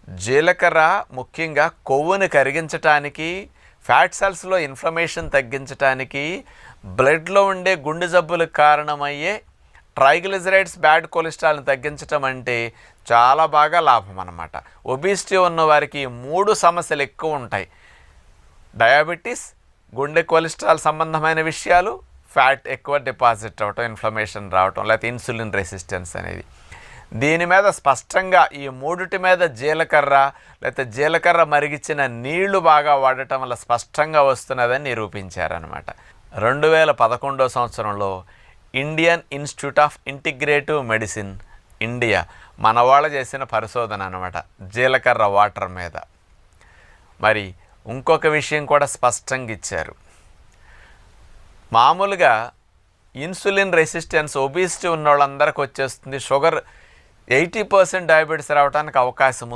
జీలకర్ర ముఖ్యంగా కొవ్వుని కరిగించటానికి, ఫ్యాట్ సెల్స్లో ఇన్ఫ్లమేషన్ తగ్గించటానికి, బ్లడ్లో ఉండే గుండె జబ్బులకు కారణమయ్యే ట్రైగ్లిజరైడ్స్, బ్యాడ్ కొలెస్ట్రాల్ని తగ్గించటం అంటే చాలా బాగా లాభం అన్నమాట. ఒబిసిటీ ఉన్న వారికి 3 సమస్యలు ఎక్కువ ఉంటాయి: డయాబెటీస్, గుండె కొలెస్ట్రాల్ సంబంధమైన విషయాలు, ఫ్యాట్ ఎక్కువ డిపాజిట్ అవ్వటం, ఇన్ఫ్లమేషన్ రావటం, లేకపోతే ఇన్సులిన్ రెసిస్టెన్స్ అనేది. దీని మీద స్పష్టంగా ఈ 3 మీద జీలకర్ర లేకపోతే జీలకర్ర మరిగించిన నీళ్లు బాగా వాడటం వల్ల స్పష్టంగా వస్తున్నదని నిరూపించారనమాట. 2011 సంవత్సరంలో Indian institute of integrative medicine India మన వాళ్ళు చేసిన పరిశోధన అనమాట జీలకర్ర వాటర్ మీద. మరి ఇంకొక విషయం కూడా స్పష్టంగా ఇచ్చారు. మామూలుగా ఇన్సులిన్ రెసిస్టెన్స్, ఒబిసిటీ ఉన్న వాళ్ళందరికీ వచ్చేస్తుంది. షుగర్ 80% డయాబెటీస్ రావడానికి అవకాశం ఉంది.